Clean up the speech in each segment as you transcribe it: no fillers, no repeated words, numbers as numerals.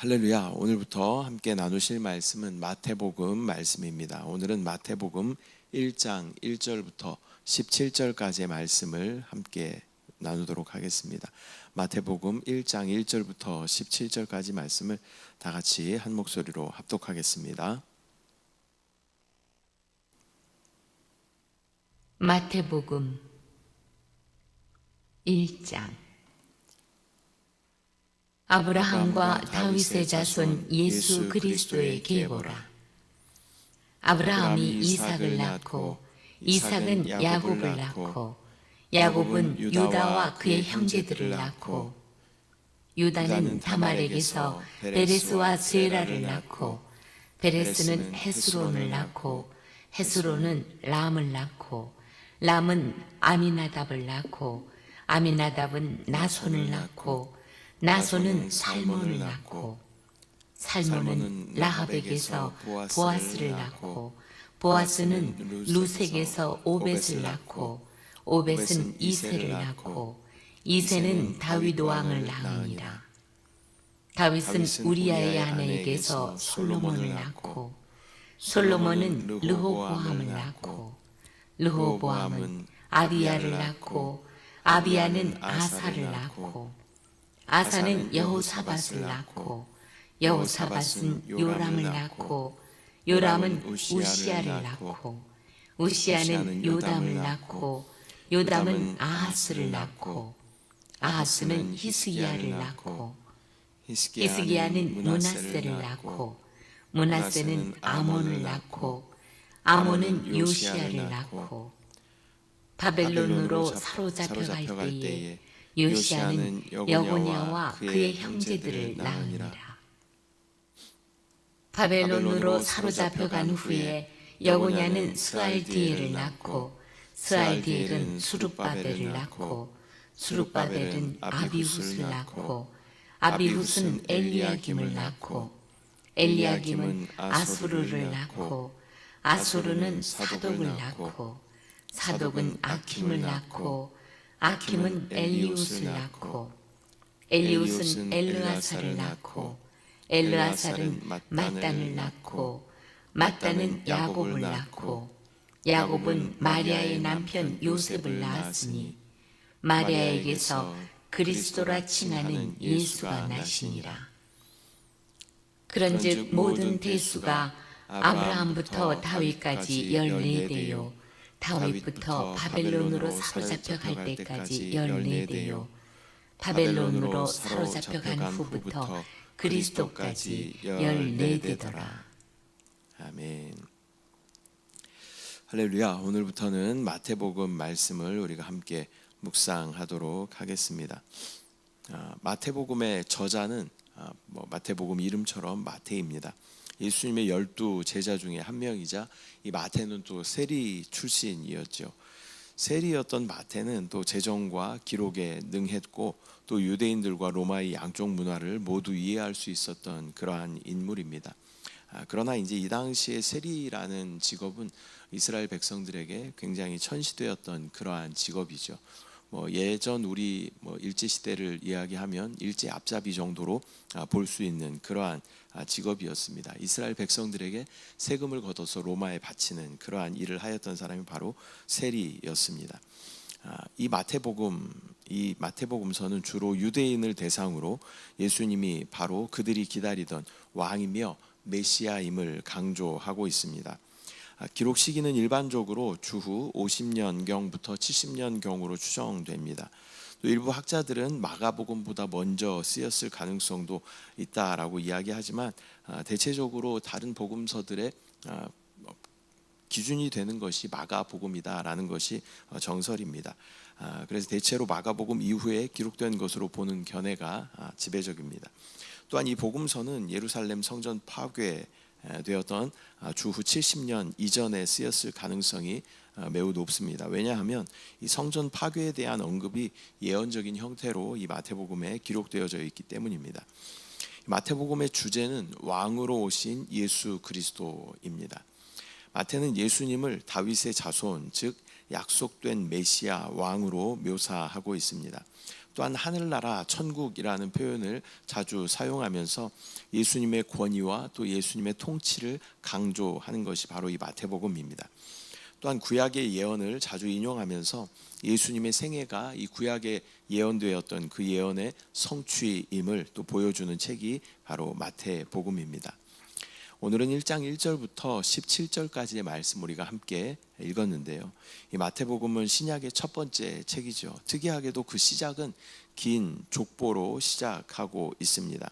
할렐루야. 오늘부터 함께 나누실 말씀은 마태복음 말씀입니다. 오늘은 마태복음 1장 1절부터 17절까지의 말씀을 함께 나누도록 하겠습니다. 마태복음 1장 1절부터 17절까지 말씀을 다 같이 한 목소리로 합독하겠습니다. 마태복음 1장. 아브라함과 다윗의 자손 예수 그리스도의 계보라. 아브라함이 이삭을 낳고 이삭은 야곱을 낳고 야곱은 유다와 그의 형제들을 낳고 유다는 다말에게서 베레스와 스에라를 낳고 베레스는 헤스론을 낳고 헤스론은 람을 낳고 람은 아미나답을 낳고 아미나답은 나손을 낳고 나손은 살몬을 낳고 살몬은 라합에게서 보아스를 낳고 보아스는 루색에서 오벳을 낳고 오벳은 이새를 낳고 이새는 다윗 왕을 낳으니라. 다윗은 우리아의 아내에게서 솔로몬을 낳고 솔로몬은 르호보암을 낳고 르호보암은 아비야를 낳고 아비야는 아사를 낳고 아사는 여호사밧을 낳고 여호사밧은 요람을 낳고 요람은 우시야를 낳고 우시야는 요담을 낳고 요담은 아하스를 낳고 아하스는 히스기야를 낳고 히스기야는 므낫세를 낳고 므낫세는 아몬을 낳고 아몬은 요시야를 낳고 바벨론으로 사로잡혀 갈 때에 요시야는 여고냐와 그의 형제들을 낳으니라. 바벨론으로 사로잡혀 간 후에 여고냐는 스알디엘을 낳고 스알디엘은 수룹바벨을 낳고 수룹바벨은 아비훗을 낳고 아비훗은 엘리야김을 낳고 엘리야김은 아수르를 낳고 아수르는 사독을 낳고 사독은 아킴을 낳고 아킴은 엘리웃을 낳고 엘리웃은 엘르아사를 낳고 엘르아사는 mat단을 낳고 mat단은 야곱을 낳고 야곱은 마리아의 남편 요셉을 낳았으니 마리아에게서 그리스도라 칭하는 예수가 나시니라. 그런즉 모든 대수가 아브라함부터 다윗까지 14대요 다윗부터 바벨론으로 사로잡혀 갈 때까지 14대요 바벨론으로 사로잡혀 간 후부터 그리스도까지 14대더라. 아멘. 할렐루야. 오늘부터는 마태복음 말씀을 우리가 함께 묵상하도록 하겠습니다. 마태복음의 저자는 마태복음 이름처럼 마태입니다. 예수님의 12 제자 중에 한 명이자 이 마태는 또 세리 출신이었죠. 세리였던 마태는 또 재정과 기록에 능했고 또 유대인들과 로마의 양쪽 문화를 모두 이해할 수 있었던 그러한 인물입니다. 그러나 이제 이 당시에 세리라는 직업은 이스라엘 백성들에게 굉장히 천시되었던 그러한 직업이죠. 예전 우리 일제 시대를 이야기하면 일제 앞잡이 정도로 볼 수 있는 그러한 직업이었습니다. 이스라엘 백성들에게 세금을 걷어서 로마에 바치는 그러한 일을 하였던 사람이 바로 세리였습니다. 이 마태복음서는 주로 유대인을 대상으로 예수님이 바로 그들이 기다리던 왕이며 메시아임을 강조하고 있습니다. 기록 시기는 일반적으로 주후 50년경부터 70년경으로 추정됩니다. 또 일부 학자들은 마가복음보다 먼저 쓰였을 가능성도 있다라고 이야기하지만 대체적으로 다른 복음서들의 기준이 되는 것이 마가복음이다라는 것이 정설입니다. 그래서 대체로 마가복음 이후에 기록된 것으로 보는 견해가 지배적입니다. 또한 이 복음서는 예루살렘 성전 파괴되었던 주후 70년 이전에 쓰였을 가능성이 매우 높습니다. 왜냐하면 이 성전 파괴에 대한 언급이 예언적인 형태로 이 마태복음에 기록되어져 있기 때문입니다. 마태복음의 주제는 왕으로 오신 예수 그리스도입니다. 마태는 예수님을 다윗의 자손, 즉 약속된 메시아 왕으로 묘사하고 있습니다. 또한 하늘나라, 천국이라는 표현을 자주 사용하면서 예수님의 권위와 또 예수님의 통치를 강조하는 것이 바로 이 마태복음입니다. 또한 구약의 예언을 자주 인용하면서 예수님의 생애가 이 구약에 예언되었던 그 예언의 성취임을 또 보여주는 책이 바로 마태복음입니다. 오늘은 1장 1절부터 17절까지의 말씀 우리가 함께 읽었는데요. 이 마태복음은 신약의 첫 번째 책이죠. 특이하게도 그 시작은 긴 족보로 시작하고 있습니다.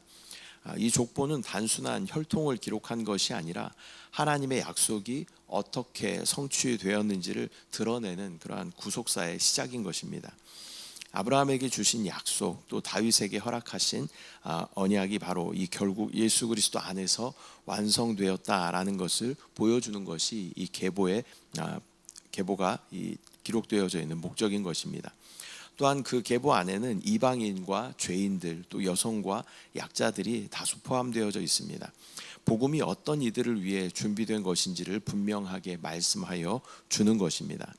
이 족보는 단순한 혈통을 기록한 것이 아니라 하나님의 약속이 어떻게 성취되었는지를 드러내는 그러한 구속사의 시작인 것입니다. 아브라함에게 주신 약속, 또 다윗에게 허락하신 언약이 바로 이 결국 예수 그리스도 안에서 완성되었다라는 것을 보여주는 것이 이 계보가 기록되어져 있는 목적인 것입니다. 또한 그 계보 안에는 이방인과 죄인들, 또 여성과 약자들이 다수 포함되어져 있습니다. 복음이 어떤 이들을 위해 준비된 것인지를 분명하게 말씀하여 주는 것입니다.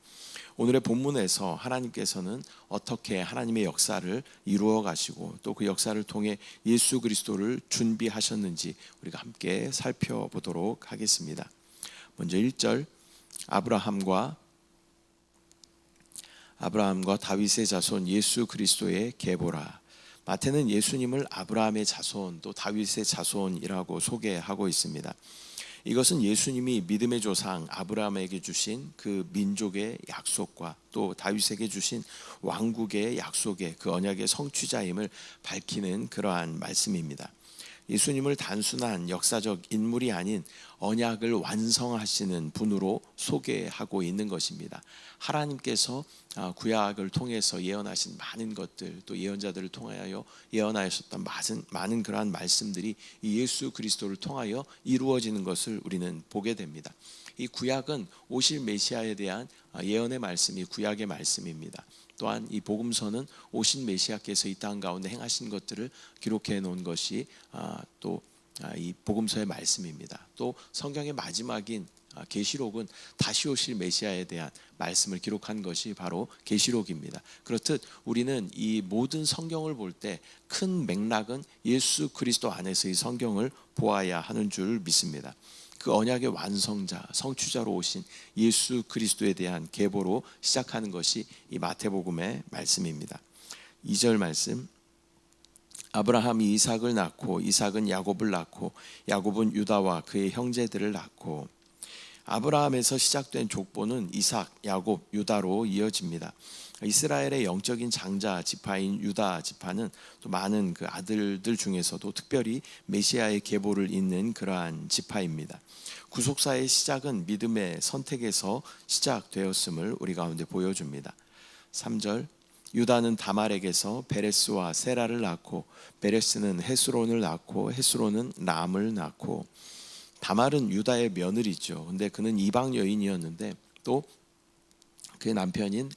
오늘의 본문에서 하나님께서는 어떻게 하나님의 역사를 이루어 가시고 또 그 역사를 통해 예수 그리스도를 준비하셨는지 우리가 함께 살펴보도록 하겠습니다. 먼저 1절 아브라함과 다윗의 자손 예수 그리스도의 계보라. 마태는 예수님을 아브라함의 자손 또 다윗의 자손이라고 소개하고 있습니다. 이것은 예수님이 믿음의 조상 아브라함에게 주신 그 민족의 약속과 또 다윗에게 주신 왕국의 약속의 그 언약의 성취자임을 밝히는 그러한 말씀입니다. 예수님을 단순한 역사적 인물이 아닌 언약을 완성하시는 분으로 소개하고 있는 것입니다. 하나님께서 구약을 통해서 예언하신 많은 것들, 또 예언자들을 통하여 예언하셨던 많은 그러한 말씀들이 이 예수 그리스도를 통하여 이루어지는 것을 우리는 보게 됩니다. 이 구약은 오실 메시아에 대한 예언의 말씀이 구약의 말씀입니다. 또한 이 복음서는 오신 메시아께서 이 땅 가운데 행하신 것들을 기록해 놓은 것이 또 이 복음서의 말씀입니다. 또 성경의 마지막인 계시록은 다시 오실 메시아에 대한 말씀을 기록한 것이 바로 계시록입니다. 그렇듯 우리는 이 모든 성경을 볼 때 큰 맥락은 예수 그리스도 안에서 이 성경을 보아야 하는 줄 믿습니다. 그 언약의 완성자, 성취자로 오신 예수 그리스도에 대한 계보로 시작하는 것이 이 마태복음의 말씀입니다. 2절 말씀, 아브라함이 이삭을 낳고 이삭은 야곱을 낳고 야곱은 유다와 그의 형제들을 낳고. 아브라함에서 시작된 족보는 이삭, 야곱, 유다로 이어집니다. 이스라엘의 영적인 장자 지파인 유다 지파는 또 많은 그 아들들 중에서도 특별히 메시아의 계보를 잇는 그러한 지파입니다. 구속사의 시작은 믿음의 선택에서 시작되었음을 우리 가운데 보여줍니다. 3절, 유다는 다말에게서 베레스와 세라를 낳고 베레스는 헤스론을 낳고 헤스론은 람을 낳고. 다말은 유다의 며느리죠. 근데 그는 이방 여인이었는데 또 그의 남편인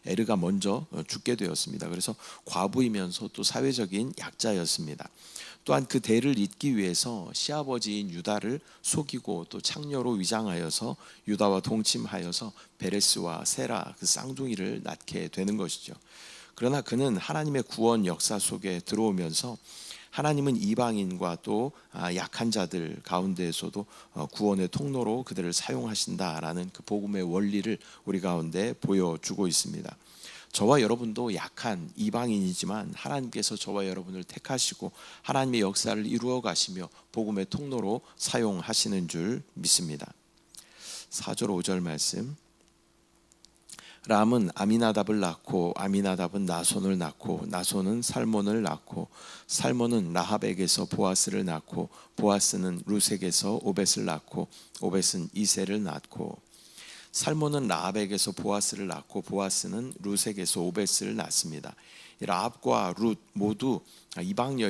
에르가 먼저 죽게 되었습니다. 그래서 과부이면서 또 사회적인 약자였습니다. 또한 그 대를 잇기 위해서 시아버지인 유다를 속이고 또 창녀로 위장하여서 유다와 동침하여서 베레스와 세라 그 쌍둥이를 낳게 되는 것이죠. 그러나 그는 하나님의 구원 역사 속에 들어오면서 하나님은 이방인과 또 약한 자들 가운데에서도 구원의 통로로 그들을 사용하신다라는 그 복음의 원리를 우리 가운데 보여주고 있습니다. 저와 여러분도 약한 이방인이지만 하나님께서 저와 여러분을 택하시고 하나님의 역사를 이루어 가시며 복음의 통로로 사용하시는 줄 믿습니다. 4절 5절 말씀, 람은 아미나답을 낳고 아미나답은 나손을 낳고 나손은 살몬을 낳고 살몬은 라합에게서 보아스를 낳고 보아스는 루색에서 오벳을 낳고 오벳은 이새를 낳고. 살몬은 라합에게서 보아스를 낳고 보아스는 루색에서 오벳을 낳습니다. 라합과 룻 모두 이방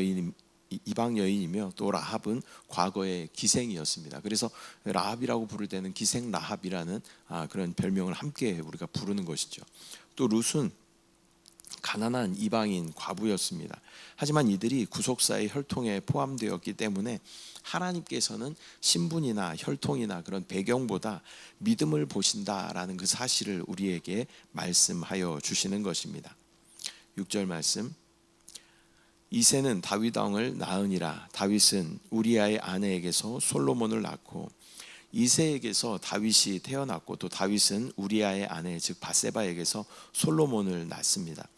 여인이며 또 라합은 과거의 기생이었습니다. 그래서 라합이라고 부를 때는 기생 라합이라는 그런 별명을 함께 우리가 부르는 것이죠. 또 룻은 가난한 이방인 과부였습니다. 하지만 이들이 구속사의 혈통에 포함되었기 때문에 하나님께서는 신분이나 혈통이나 그런 배경보다 믿음을 보신다라는 그 사실을 우리에게 말씀하여 주시는 것입니다. 6절 말씀. 이새는 다윗 왕을 낳으니라. 다윗은 우리아의 아내에게서 솔로몬을 낳고, 이새에게서 다윗이 태어났고, 또 다윗은 우리아의 아내 즉 밧세바에게서 솔로몬을 낳습니다.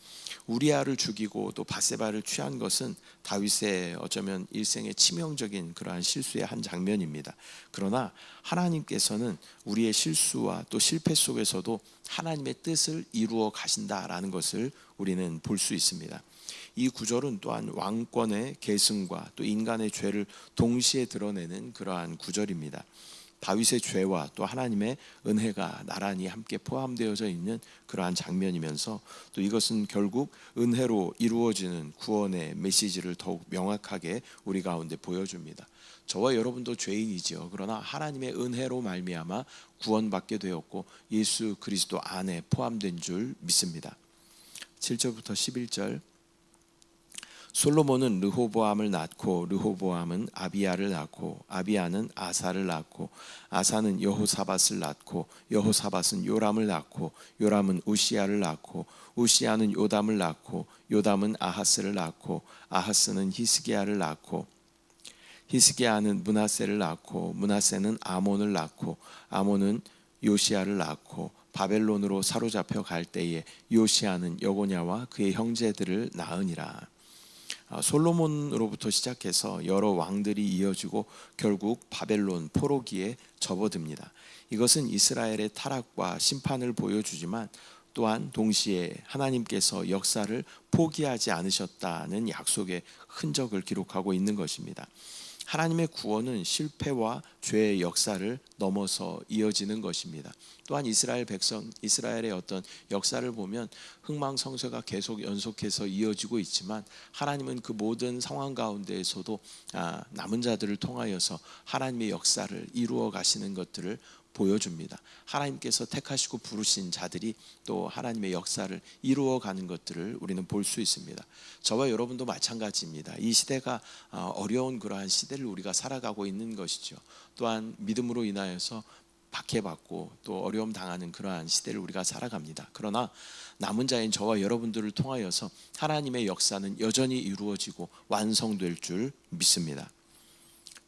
우리아를 죽이고 또 밧세바를 취한 것은 다윗의 어쩌면 일생의 치명적인 그러한 실수의 한 장면입니다. 그러나 하나님께서는 우리의 실수와 또 실패 속에서도 하나님의 뜻을 이루어 가신다라는 것을 우리는 볼 수 있습니다. 이 구절은 또한 왕권의 계승과 또 인간의 죄를 동시에 드러내는 그러한 구절입니다. 다윗의 죄와 또 하나님의 은혜가 나란히 함께 포함되어져 있는 그러한 장면이면서, 또 이것은 결국 은혜로 이루어지는 구원의 메시지를 더욱 명확하게 우리 가운데 보여줍니다. 저와 여러분도 죄인이지요. 그러나 하나님의 은혜로 말미암아 구원받게 되었고 예수 그리스도 안에 포함된 줄 믿습니다. 7절부터 11절. 솔로몬은 르호보암을 낳고 르호보암은 아비야를 낳고 아비야는 아사를 낳고 아사는 여호사밧을 낳고 여호사밧은 요람을 낳고 요람은 우시야를 낳고 우시야는 요담을 낳고 요담은 아하스를 낳고 아하스는 히스기야를 낳고 히스기야는 므낫세를 낳고 므낫세는 아몬을 낳고 아몬은 요시야를 낳고 바벨론으로 사로잡혀 갈 때에 요시야는 여고냐와 그의 형제들을 낳으니라. 솔로몬으로부터 시작해서 여러 왕들이 이어지고 결국 바벨론 포로기에 접어듭니다. 이것은 이스라엘의 타락과 심판을 보여주지만 또한 동시에 하나님께서 역사를 포기하지 않으셨다는 약속의 흔적을 기록하고 있는 것입니다. 하나님의 구원은 실패와 죄의 역사를 넘어서 이어지는 것입니다. 또한 이스라엘 백성, 이스라엘의 어떤 역사를 보면 흥망성쇠가 계속 연속해서 이어지고 있지만 하나님은 그 모든 상황 가운데에서도 남은 자들을 통하여서 하나님의 역사를 이루어 가시는 것들을 보여줍니다. 하나님께서 택하시고 부르신 자들이 또 하나님의 역사를 이루어가는 것들을 우리는 볼 수 있습니다. 저와 여러분도 마찬가지입니다. 이 시대가 어려운 그러한 시대를 우리가 살아가고 있는 것이죠. 또한 믿음으로 인하여서 박해받고 또 어려움 당하는 그러한 시대를 우리가 살아갑니다. 그러나 남은 자인 저와 여러분들을 통하여서 하나님의 역사는 여전히 이루어지고 완성될 줄 믿습니다.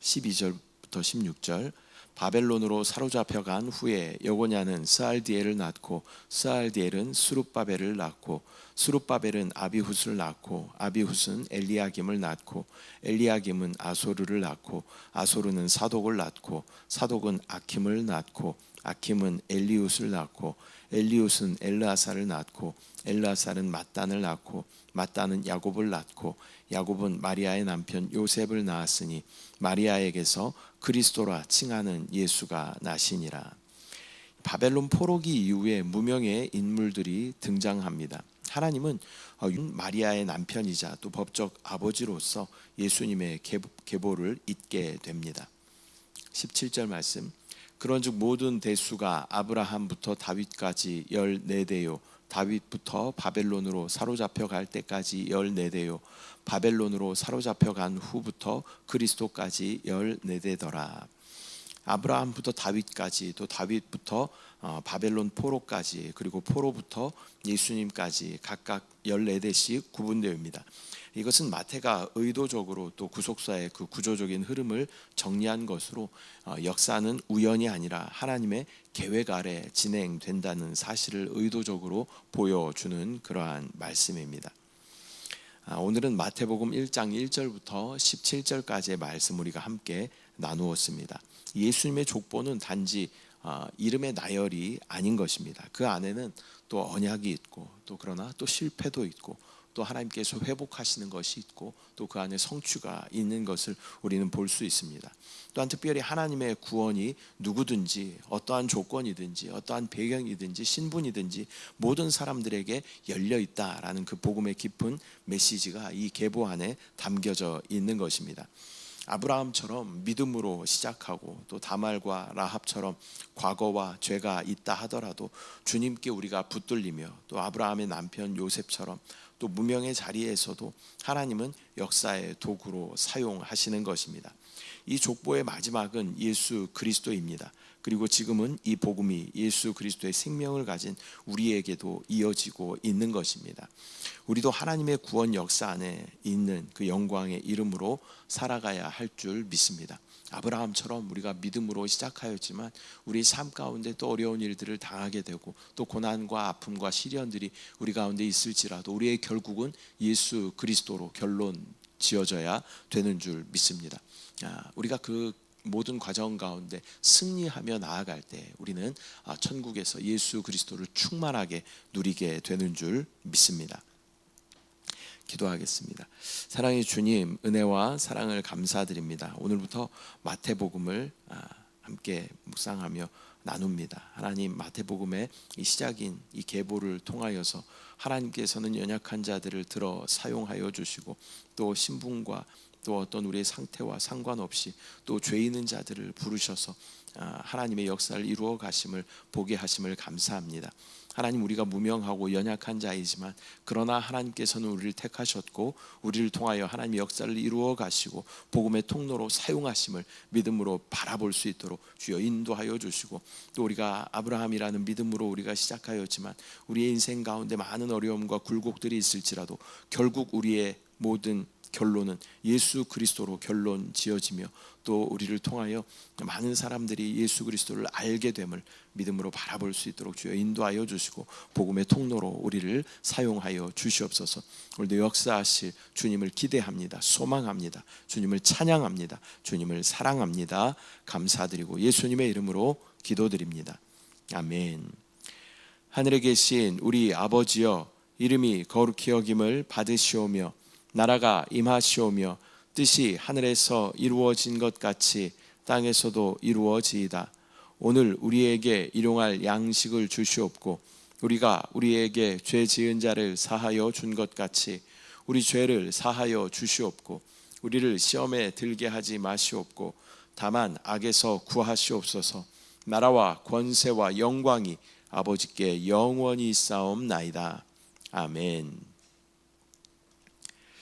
12절부터 16절. 바벨론으로 사로잡혀간 후에 여고냐는 스알디엘을 낳고 스알디엘은 스룹바벨을 낳고 스룹바벨은 아비훗을 낳고 아비훗은 엘리야김을 낳고 엘리야김은 아소르를 낳고 아소르는 사독을 낳고 사독은 아킴을 낳고 아킴은 엘리웃을 낳고 엘리웃은 엘르아사를 낳고 엘르아사는 mat단을 낳고 mat단은 야곱을 낳고 야곱은 마리아의 남편 요셉을 낳았으니 마리아에게서 그리스도라 칭하는 예수가 나시니라. 바벨론 포로기 이후에 무명의 인물들이 등장합니다. 하나님은 마리아의 남편이자 또 법적 아버지로서 예수님의 계보를 잇게 됩니다. 17절 말씀. 그런즉 모든 대수가 아브라함부터 다윗까지 14대요 다윗부터 바벨론으로 사로잡혀 갈 때까지 14대요 바벨론으로 사로잡혀 간 후부터 그리스도까지 14대더라. 아브라함부터 다윗까지 또 다윗부터 바벨론 포로까지 그리고 포로부터 예수님까지 각각 14대씩 구분되어입니다. 이것은 마태가 의도적으로 또 구속사의 그 구조적인 흐름을 정리한 것으로 역사는 우연이 아니라 하나님의 계획 아래 진행된다는 사실을 의도적으로 보여주는 그러한 말씀입니다. 오늘은 마태복음 1장 1절부터 17절까지의 말씀 우리가 함께 나누었습니다. 예수님의 족보는 단지 이름의 나열이 아닌 것입니다. 그 안에는 또 언약이 있고 또 그러나 또 실패도 있고 또 하나님께서 회복하시는 것이 있고 또 그 안에 성취가 있는 것을 우리는 볼 수 있습니다. 또한 특별히 하나님의 구원이 누구든지 어떠한 조건이든지 어떠한 배경이든지 신분이든지 모든 사람들에게 열려 있다라는 그 복음의 깊은 메시지가 이 계보 안에 담겨져 있는 것입니다. 아브라함처럼 믿음으로 시작하고 또 다말과 라합처럼 과거와 죄가 있다 하더라도 주님께 우리가 붙들리며 또 아브라함의 남편 요셉처럼 또 무명의 자리에서도 하나님은 역사의 도구로 사용하시는 것입니다. 이 족보의 마지막은 예수 그리스도입니다. 그리고 지금은 이 복음이 예수 그리스도의 생명을 가진 우리에게도 이어지고 있는 것입니다. 우리도 하나님의 구원 역사 안에 있는 그 영광의 이름으로 살아가야 할 줄 믿습니다. 아브라함처럼 우리가 믿음으로 시작하였지만 우리 삶 가운데 또 어려운 일들을 당하게 되고 또 고난과 아픔과 시련들이 우리 가운데 있을지라도 우리의 결국은 예수 그리스도로 결론 지어져야 되는 줄 믿습니다. 우리가 그 모든 과정 가운데 승리하며 나아갈 때 우리는 천국에서 예수 그리스도를 충만하게 누리게 되는 줄 믿습니다. 기도하겠습니다. 사랑의 주님, 은혜와 사랑을 감사드립니다. 오늘부터 마태복음을 함께 묵상하며 나눕니다. 하나님, 마태복음의 이 시작인 이 계보를 통하여서 하나님께서는 연약한 자들을 들어 사용하여 주시고 또 신분과 또 어떤 우리의 상태와 상관없이 또 죄 있는 자들을 부르셔서 하나님의 역사를 이루어 가심을 보게 하심을 감사합니다. 하나님, 우리가 무명하고 연약한 자이지만 그러나 하나님께서는 우리를 택하셨고 우리를 통하여 하나님의 역사를 이루어 가시고 복음의 통로로 사용하심을 믿음으로 바라볼 수 있도록 주여 인도하여 주시고 또 우리가 아브라함이라는 믿음으로 우리가 시작하였지만 우리의 인생 가운데 많은 어려움과 굴곡들이 있을지라도 결국 우리의 모든 결론은 예수 그리스도로 결론 지어지며 또 우리를 통하여 많은 사람들이 예수 그리스도를 알게 됨을 믿음으로 바라볼 수 있도록 주여 인도하여 주시고 복음의 통로로 우리를 사용하여 주시옵소서. 오늘도 역사하실 주님을 기대합니다. 소망합니다. 주님을 찬양합니다. 주님을 사랑합니다. 감사드리고 예수님의 이름으로 기도드립니다. 아멘. 하늘에 계신 우리 아버지여, 이름이 거룩히 여김을 받으시오며 나라가 임하시오며 뜻이 하늘에서 이루어진 것 같이 땅에서도 이루어지이다. 오늘 우리에게 일용할 양식을 주시옵고 우리가 우리에게 죄 지은 자를 사하여 준 것 같이 우리 죄를 사하여 주시옵고 우리를 시험에 들게 하지 마시옵고 다만 악에서 구하시옵소서. 나라와 권세와 영광이 아버지께 영원히 있사옵나이다. 아멘.